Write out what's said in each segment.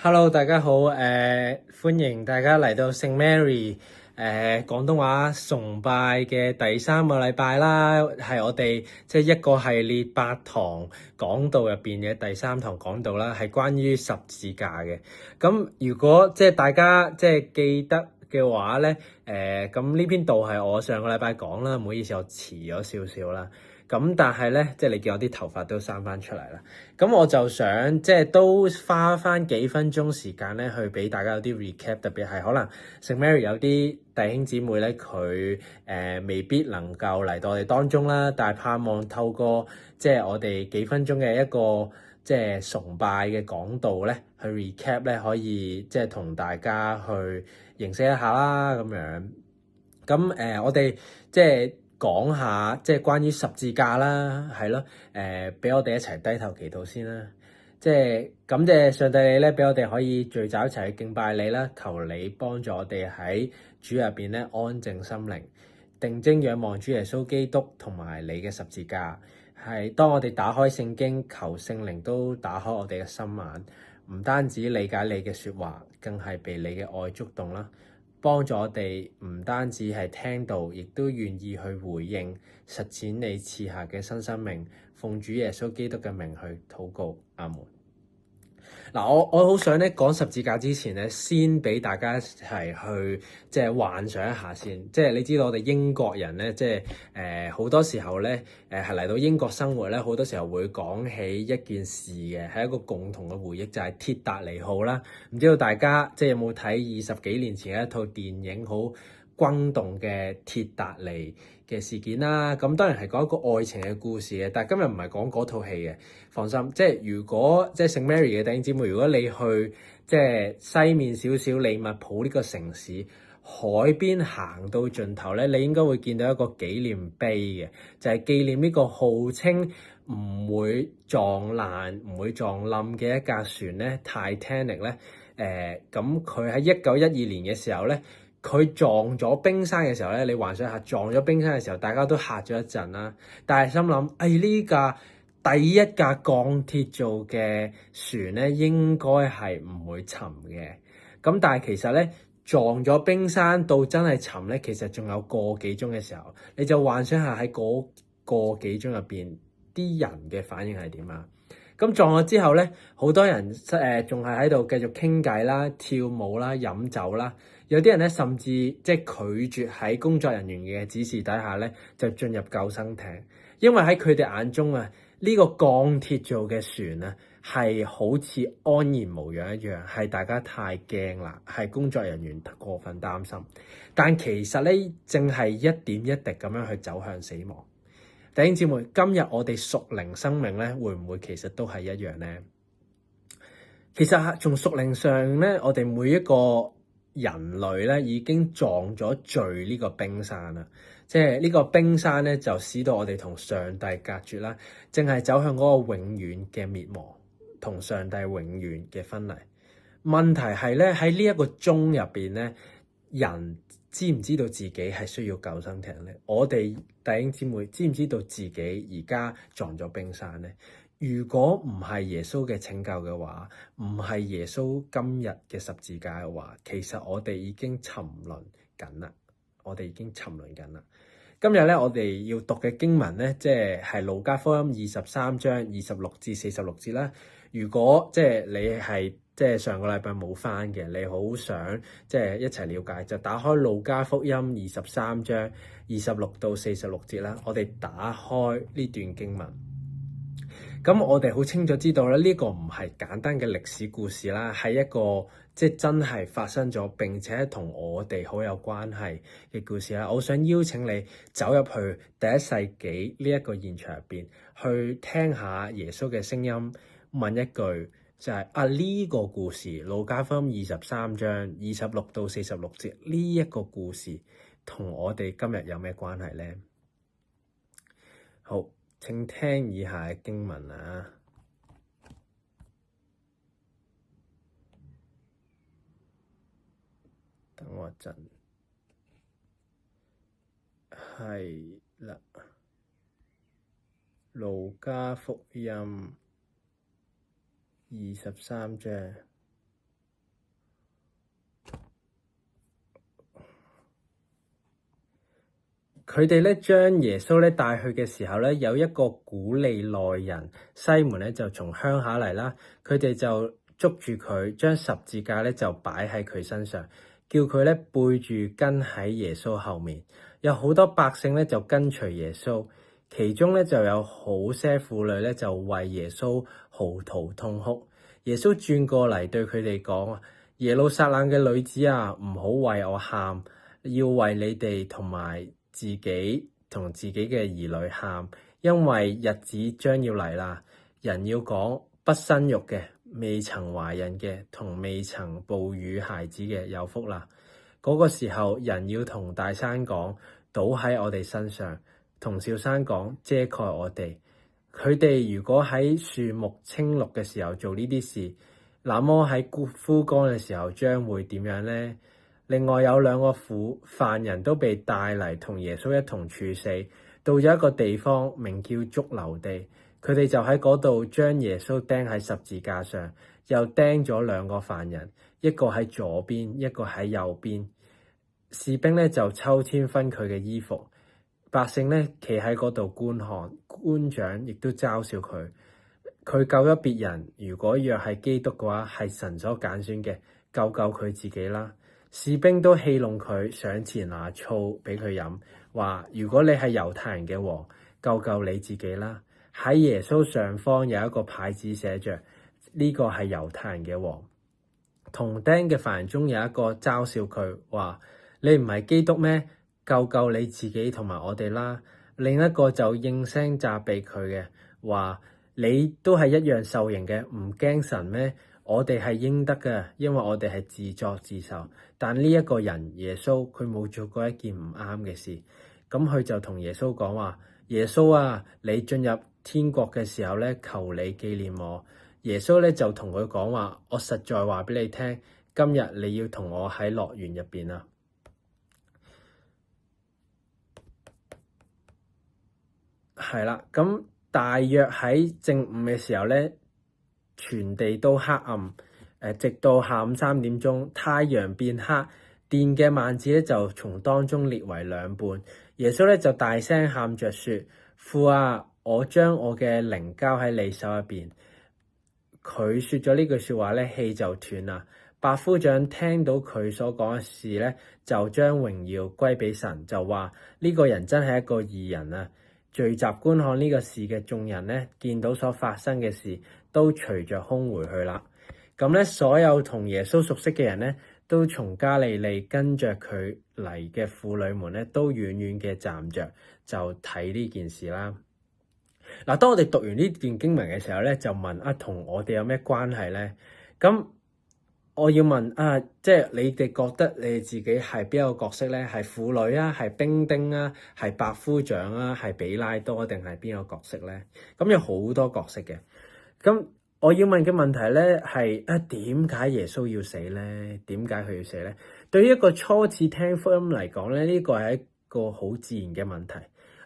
Hello，大家好，歡迎大家嚟到聖 Mary 廣東話崇拜嘅第3個禮拜啦，係我哋即係一個系列8堂講道入邊嘅第3堂講道啦，係關於十字架嘅。咁如果即係大家即係記得嘅話咧，咁呢篇道係我上個禮拜講啦，唔好意思，我遲咗少少啦。咁但係咧，即係你見我啲頭髮都生翻出嚟啦。咁我就想即係都花翻幾分鐘時間咧，去俾大家有啲 recap，特別係可能聖 Mary 有啲弟兄姊妹咧，佢未必能夠嚟到我哋當中啦，但係盼望透過即係我哋幾分鐘嘅一個即係崇拜嘅講道咧，去 recap 咧，可以即係同大家去認識一下啦咁樣。咁我哋即係講下即係關於十字架啦，係咯，俾我哋一齊低頭祈禱先啦。即係感謝上帝你咧，俾我哋可以聚集一齊去敬拜你啦。求你幫助我哋喺主入邊咧安靜心靈，定睛仰望主耶穌基督同埋你嘅十字架。係當我哋打開聖經，求聖靈都打開我哋嘅心眼，唔單止理解你嘅説話，更係被你嘅愛觸動啦。幫助我哋唔單止係聽到，亦都願意去回應實踐你賜下嘅新生命。奉主耶穌基督嘅名去禱告，阿門。嗱，我好想咧講十字架之前咧，先俾大家一齊去即係幻想一下先。即係你知道我哋英國人咧，即係好多時候咧，係嚟到英國生活咧，好多時候會講起一件事嘅，係一個共同嘅回憶，就係鐵達尼號啦。唔知道大家即係有冇睇20幾年前嘅一套電影好轟動嘅鐵達尼嘅事件啦，咁當然係講一個愛情嘅故事嘅，但係今日唔係講嗰套戲嘅，放心。即係如果即係聖 Mary 嘅弟兄姊妹，如果你去即係西面少少利物浦呢個城市海邊行到盡頭咧，你應該會見到一個紀念碑嘅，就係紀念呢個號稱唔會撞爛、唔會撞冧嘅一架船咧，Titanic 咧。咁佢喺1912年嘅時候咧，佢撞咗冰山嘅時候咧，你幻想下撞咗冰山嘅時候，大家都嚇咗一陣啦。但係心諗，呢架第一架鋼鐵做嘅船咧，應該係唔會沉嘅。咁但係其實咧，撞咗冰山到真係沉咧，其實仲有個幾鐘嘅時候，你就幻想下喺嗰個幾鐘入邊啲人嘅反應係點啊？咁撞咗之後咧，好多人仲係喺度繼續傾偈啦、跳舞啦、飲酒啦。有啲人咧甚至即係拒絕喺工作人員嘅指示底下咧，就進入救生艇，因為喺佢哋眼中啊，呢個鋼鐵做嘅船啊，係好似安然無恙一樣，係大家太驚啦，係工作人員過分擔心。但其實咧，正係一點一滴咁樣去走向死亡。弟兄姊妹，今日我哋屬靈生命咧，會唔會其實都係一樣咧？其實從屬靈上咧，我哋每一個人類咧已經撞咗罪呢個冰山啦，即係呢個冰山咧就使到我哋同上帝隔絕啦，正係走向嗰個永遠嘅滅亡，同上帝永遠嘅分離。問題係咧，喺呢一個鐘入邊咧，人知唔知道自己係需要救生艇咧？我哋弟兄姊妹知唔知道自己而家撞咗冰山咧？如果唔係耶穌嘅拯救嘅話，唔係耶穌今日嘅十字架嘅話，其實我哋已經沉淪緊啦。我哋已經沉淪緊啦。今日咧，我哋要讀嘅經文咧，即係路加福音23章26至46節啦。如果即係你係即係上個禮拜冇返嘅，你好想即係一齊了解，就打開路加福音23章26到46節啦。我哋打開呢段經文。咁我哋好清楚知道咧，呢個唔係簡單嘅歷史故事啦，係一個即係真係發生咗並且同我哋好有關係嘅故事啦。我想邀請你走入去第一世紀呢一個現場入邊，去聽下耶穌嘅聲音，問一句就係呢個故事，路加福音23章26到46節呢一個故事同我哋今日有咩關係呢？好。請聽以下嘅經文啊！等我一陣，係啦，路加福音23章佢哋咧將耶穌咧帶去嘅時候咧，有一個古利奈人西門咧就從鄉下嚟啦，佢哋就捉住佢，將十字架咧就擺喺佢身上，叫佢咧背住跟喺耶穌後面。有好多百姓咧就跟隨耶穌，其中咧就有好些婦女咧就為耶穌嚎啕痛哭。耶穌轉過嚟對佢哋講：耶路撒冷嘅女子啊，唔好為我喊，要為你哋同埋自己同自己嘅兒女喊，因為日子將要嚟啦。人要講不生育嘅、未曾懷孕嘅同未曾哺乳孩子嘅有福啦。嗰個時候，人要同大山講，倒喺我哋身上，同小山講，遮蓋我哋。佢哋如果喺樹木青綠嘅時候做呢啲事，那麼喺枯乾嘅時候將會點樣呢？另外有兩個犯人都被帶嚟同耶穌一同處死，到咗一個地方名叫髑髏地，佢哋就喺嗰度將耶穌釘喺十字架上，又釘咗兩個犯人，一個喺左邊，一個喺右邊。士兵咧就抽籤分佢嘅衣服，百姓咧企喺嗰度觀看，官長亦都嘲笑佢。佢救咗別人，如果若係基督嘅話，係神所揀選嘅，救佢自己啦。士兵都戲弄佢，上前拿醋俾佢飲，話如果你係猶太人嘅王，救你自己啦。喺耶穌上方有一個牌子寫着呢個係猶太人嘅王。同釘嘅犯人中有一個嘲笑佢，話你唔係基督咩？救你自己同埋我哋啦。另一個就應聲責備佢嘅，話你都係一樣受刑嘅，唔驚神咩？我哋係應得嘅，因為我哋係自作自受。但呢一個人耶穌，佢冇做過一件唔啱嘅事。咁佢就同耶穌講話：耶穌啊，你進入天國嘅時候咧，求你紀念我。耶穌咧就同佢講話：我實在話俾你聽，今日你要同我喺樂園入邊啊！係啦，咁大約喺正午嘅時候咧，全地都黑暗，直到下午3點鐘，太陽變黑，殿嘅幔子咧就從當中裂為兩半。耶穌咧就大聲喊着說：父啊，我將我嘅靈交喺你手入邊。佢說咗呢句說話咧，氣就斷啦。百夫長聽到佢所講嘅事咧，就將榮耀歸俾神，就話呢個人真係一個義人啊！聚集觀看呢個事嘅眾人咧，見到所發生嘅事，都隨着空回去啦。咁咧，所有同耶穌熟悉嘅人咧，都從加利利跟着佢嚟嘅婦女們咧，都遠遠嘅站着，就睇呢件事啦。嗱，當我哋讀完呢段經文嘅時候咧，就問啊，同我哋有咩關係咧？咁我要問啊，即係你哋覺得你哋自己係邊一個角色咧？係婦女啊，係兵丁啊，係百夫長啊，係比拉多定係邊個角色咧？咁有好多角色嘅。咁我要問嘅問題咧係啊，點解耶穌要死咧？點解佢要死咧？對於一個初次聽福音嚟講咧，呢個係一個好自然嘅問題。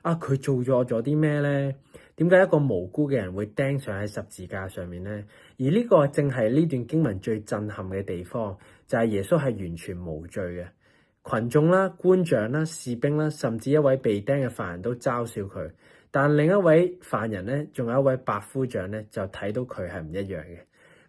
啊，佢做錯咗啲咩咧？點解一個無辜嘅人會釘上喺十字架上面咧？而呢個正係呢段經文最震撼嘅地方，就係耶穌係完全無罪嘅。群眾啦、官長啦、士兵啦，甚至一位被釘嘅犯人都嘲笑佢。但另一位犯人咧，仲有一位百夫長咧，就睇到佢係唔一樣嘅。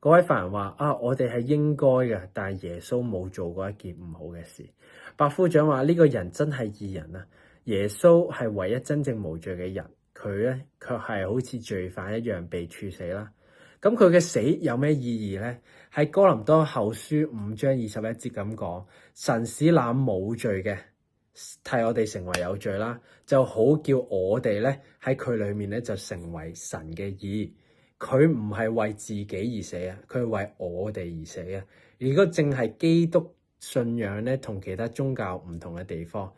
嗰位犯人話：啊，我哋係應該嘅，但係耶穌冇做過一件唔好嘅事。百夫長話：呢個人真係義人啊！耶穌係唯一真正無罪嘅人。佢咧卻係好似罪犯一樣被處死啦。咁佢嘅死有咩意義咧？喺哥林多後書5章21節咁講：神使那冇罪嘅替我哋成為有罪啦，就好叫我哋咧喺佢裏面咧就成為神嘅義。佢唔係為自己而死啊，佢係為我哋而死啊。如果正係基督信仰咧同其他宗教唔同嘅地方。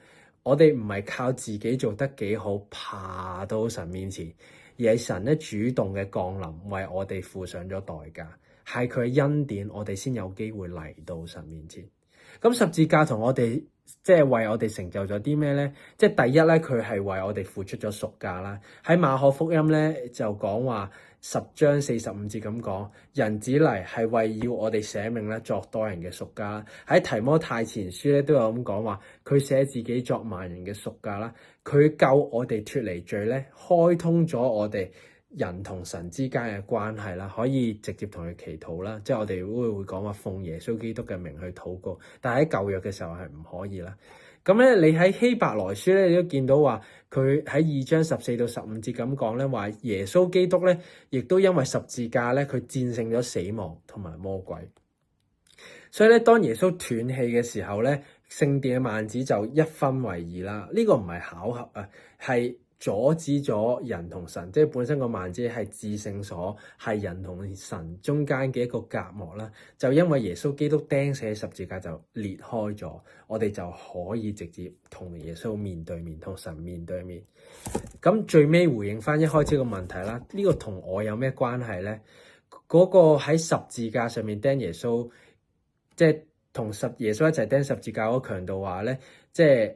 我哋唔係靠自己做得幾好爬到神面前，而係神咧主動嘅降臨，為我哋付上咗代價，係佢嘅恩典，我哋先有機會嚟到神面前。咁十字架同我哋即係為我哋成就咗啲咩咧？即係第一咧，佢係為我哋付出咗贖價啦。喺馬可福音咧就講話10章45節咁講，人子嚟係為要我哋捨命咧作多人嘅贖價。喺提摩太前書咧都有咁講話，佢捨自己作萬人嘅贖價啦。佢救我哋脫離罪咧，開通咗我哋人同神之間嘅關係啦，可以直接同佢祈禱啦。即係我哋會講話奉耶穌基督嘅名去禱告，但係喺舊約嘅時候係唔可以啦。咁咧，你喺希伯來書咧，你都見到話佢喺2章14到15節咁講咧，話耶穌基督咧，亦都因為十字架咧，佢戰勝咗死亡同埋魔鬼。所以咧，當耶穌斷氣嘅時候咧，聖殿嘅幔子就一分為二啦。呢個唔係巧合啊，係阻止咗人同神，即係本身個幔子係至聖所，係人同神中間嘅一個隔膜啦。就因為耶穌基督釘死喺十字架就裂開咗，我哋就可以直接同耶穌面對面，同神面對面。咁最尾回應翻一開始個問題啦，呢個同我有咩關係咧？嗰個喺十字架上面釘耶穌，即係同耶穌一齊釘十字架嗰個強盜話咧，即係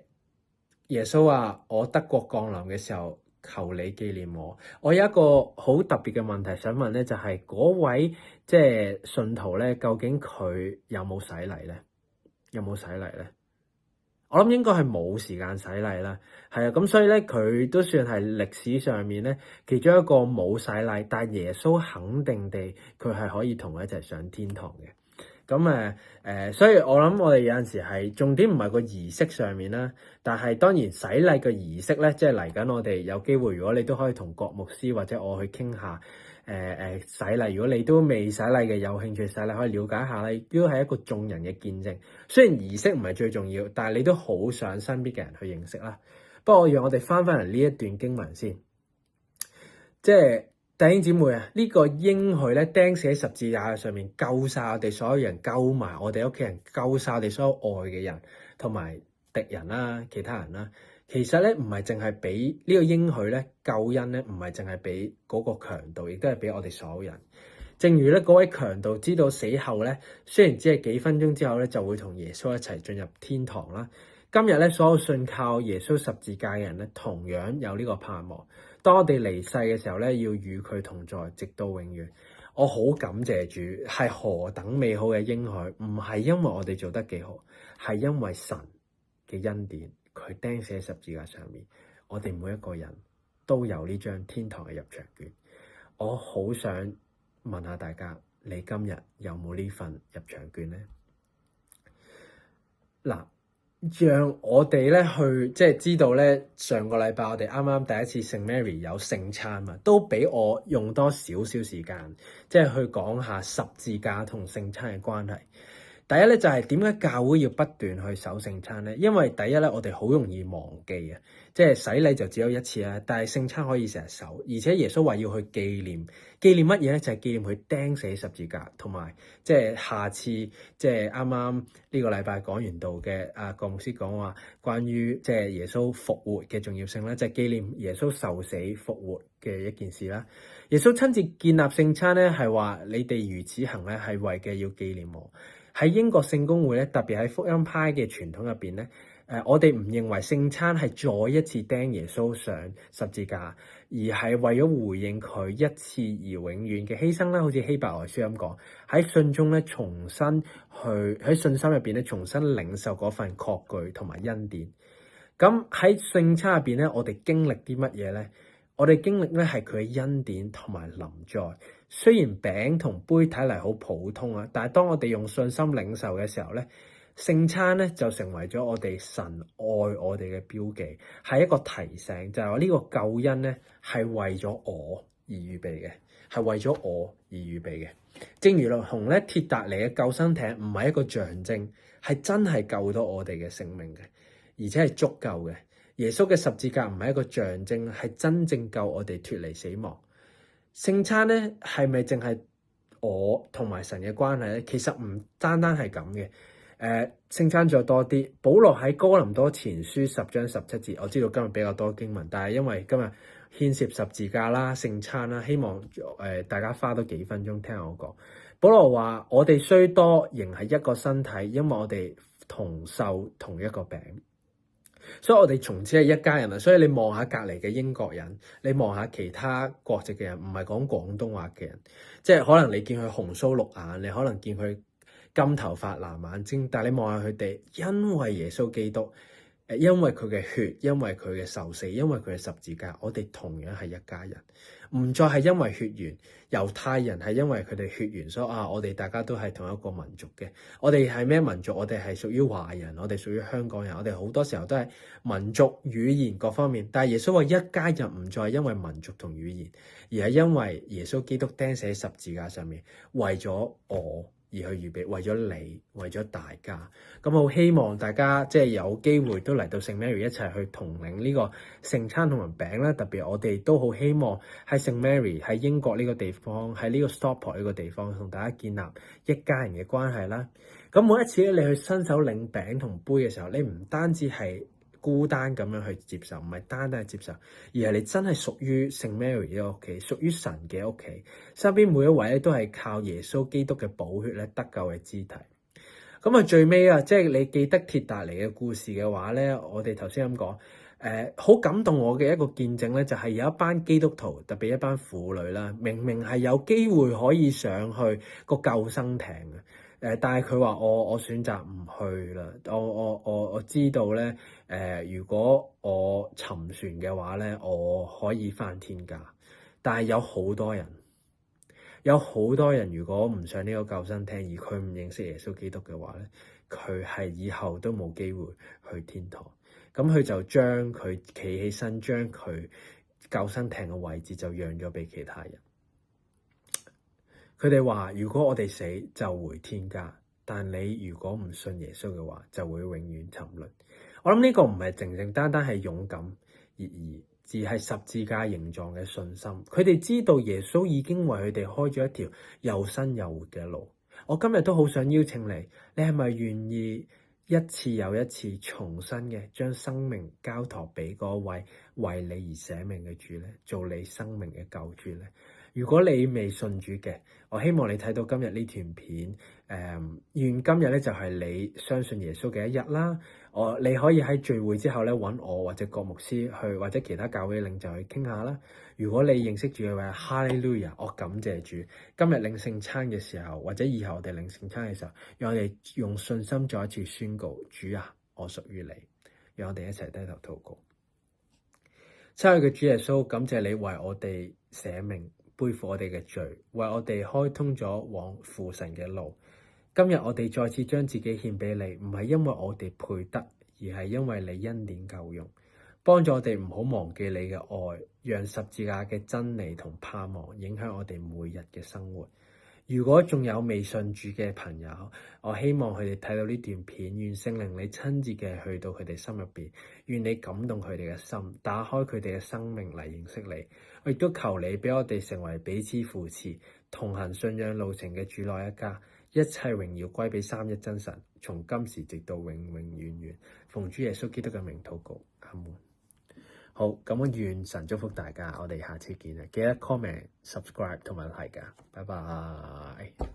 耶穌話：我得國降臨嘅時候，求你紀念我。我有一個好特別嘅問題想問咧，就係嗰位即係信徒咧，究竟佢有冇洗禮咧？有冇洗禮咧？我諗應該係冇時間洗禮啦。係啊，咁所以咧，佢都算係歷史上面咧其中一個冇洗禮，但係耶穌肯定地佢係可以同佢一齊上天堂嘅。咁所以我諗我哋有陣時係重點唔係個儀式上面啦，但係當然洗禮嘅儀式咧，即係嚟緊我哋有機會，如果你都可以同郭牧師或者我去傾下洗禮，如果你都未洗禮嘅，有興趣洗禮可以了解下啦，亦都係一個眾人嘅見證。雖然儀式唔係最重要，但係你都好想身邊嘅人去認識啦。不過讓我哋翻嚟呢一段經文先，即係。弟兄姊妹啊，呢個應許咧釘死喺十字架上面，救晒我哋所有人，救埋我哋屋企人，救晒我哋所有愛嘅人同埋敵人啦、其他人啦。其實咧唔係淨係俾呢個應許咧，救恩咧唔係淨係俾嗰個強盜，亦都係俾我哋所有人。正如咧嗰位強盜知道死後咧，雖然只係幾分鐘之後咧就會同耶穌一齊進入天堂啦。今日咧所有信靠耶穌十字架嘅人咧，同樣有呢個盼望。當我哋離世嘅時候咧，要與佢同在，直到永遠。我好感謝主，係何等美好嘅應許！唔係因為我哋做得幾好，係因為神嘅恩典，佢釘死喺十字架上面，我哋每一個人都有呢張天堂嘅入場券。我好想問下大家，你今日有冇呢份入場券呢？嗱。讓我哋咧去即係知道咧，上個禮拜我哋啱啱第一次聖 Mary 有聖餐嘛，都俾我用多少少時間，即係去講下十字架同聖餐嘅關係。第一咧就係點解教會要不斷去守聖餐咧？因為第一咧我哋好容易忘記啊，即係洗禮就只有一次啦，但係聖餐可以成日守，而且耶穌話要去紀念乜嘢咧？就係紀念佢釘死十字架，同埋即係下次即係啱啱呢個禮拜講完道嘅郭牧師講話關於即係耶穌復活嘅重要性咧，就係紀念耶穌受死復活嘅一件事啦。耶穌親自建立聖餐咧，係話你哋如此行咧，係為嘅要紀念我。喺英國聖公會咧，特別喺福音派嘅傳統入邊咧，我哋唔認為聖餐係再一次釘耶穌上十字架，而係為咗回應佢一次而永遠嘅犧牲啦。好似希伯來書咁講，喺信中咧重新喺信心入邊咧重新領受嗰份確據同埋恩典。咁喺聖餐入邊咧，我哋經歷啲乜嘢咧？我哋經歷咧係佢嘅恩典同埋臨在。雖然餅同杯睇嚟好普通啊，但係當我哋用信心領受嘅時候咧，聖餐咧就成為咗我哋神愛我哋嘅標記，係一個提醒，就係話呢個救恩咧係為咗我而預備嘅，係為咗我而預備嘅。正如同咧鐵達尼嘅救生艇唔係一個象徵，係真係救到我哋嘅性命嘅，而且係足夠嘅。耶穌嘅十字架唔係一個象徵，係真正救我哋脫離死亡。聖餐咧係咪淨係我同埋神嘅關係咧？其實唔單單係咁嘅。聖餐再多啲，保羅喺哥林多前書10章17節，我知道今日比較多經文，但係因為今日牽涉十字架啦、聖餐啦，希望大家花多幾分鐘聽我講。保羅話：我哋雖多，仍係一個身體，因為我哋同受同一個餅。所以我哋從此係一家人啊！所以你望下隔離嘅英國人，你望下其他國籍嘅人，唔係講廣東話嘅人，即係可能你見佢紅鬚綠眼，你可能見佢金頭髮藍眼睛，但係你望下佢哋，因為耶穌基督，因為佢嘅血，因為佢嘅受死，因為佢嘅十字架，我哋同樣係一家人，唔再係因為血緣。猶太人係因為佢哋血緣，所以我哋大家都係同一個民族嘅。我哋係咩民族？我哋係屬於華人，我哋屬於香港人。我哋好多時候都係民族、語言各方面。但係耶穌話一家人唔再係因為民族同語言，而係因為耶穌基督釘死喺十字架上面，為咗我而去預備，為咗你，為咗大家。咁好希望大家即係有機會都嚟到聖 Mary 一齊去同領呢個聖餐同埋餅啦。特別我哋都好希望喺聖 Mary 喺英國呢個地方，喺呢個 Stockport 呢個地方同大家建立一家人嘅關係啦。咁每一次咧，你去伸手領餅同杯嘅時候，你唔單止係孤單咁樣去接受，唔係單單係接受，而係你真係屬於聖 Mary 嘅屋企，屬於神嘅屋企。身邊每一位咧都係靠耶穌基督嘅寶血咧得救嘅肢體。咁啊最尾啊，即係你記得鐵達尼嘅故事嘅話咧，我哋頭先咁講，好感動我嘅一個見證咧，就係有一班基督徒，特別一班婦女啦，明明係有機會可以上去個救生艇嘅，但係佢話我選擇唔去啦，我知道咧，如果我沉船嘅話咧，我可以返天家，但係有好多人。如果唔上呢個救生艇，而佢唔認識耶穌基督嘅話咧，佢係以後都冇機會去天堂。咁佢就將佢企起身，將佢救生艇嘅位置就讓咗俾其他人。佢哋話：如果我哋死就回天家，但你如果唔信耶穌嘅話，就會永遠沉淪。我諗呢個唔係淨淨單單係勇敢而係十字架形狀嘅信心。佢哋知道耶穌已經為佢哋開咗一條又新又活嘅路。我今日都好想邀請你，你係咪願意一次又一次重新嘅將生命交託俾嗰位為你而捨命嘅主咧，做你生命嘅救主咧？如果你未信主嘅，我希望你睇到今日呢段片，願今日咧就係你相信耶穌嘅一日啦。你可以喺聚會之後咧揾我或者郭牧師去，或者其他教會領袖去傾下啦。如果你認識主嘅話，哈利路亞，我感謝主。今日領聖餐嘅時候，或者以後我哋領聖餐嘅時候，讓我哋用信心再一次宣告：主啊，我屬於你。讓我哋一齊低頭禱告。親愛嘅主耶穌，感謝你為我哋捨命，背負我哋嘅罪，為我哋開通咗往父神嘅路。今日我哋再次將自己獻俾你，唔係因為我哋配得，而係因為你恩典夠用，幫助我哋唔好忘記你嘅愛，讓十字架嘅真理同盼望影響我哋每日嘅生活。如果仲有未信主嘅朋友，我希望佢哋睇到呢段片，願聖靈你親自嘅去到佢哋心入邊，願你感動佢哋嘅心，打開佢哋嘅生命嚟認識你。我亦都求你俾我哋成為彼此扶持、同行信仰路程嘅主內一家，一切榮耀歸俾三一真神，從今時直到永永遠遠。奉主耶穌基督嘅名禱告，阿門。好，咁我願神祝福大家，我哋下次見啊！記得 comment、subscribe 同埋 like 㗎，拜拜。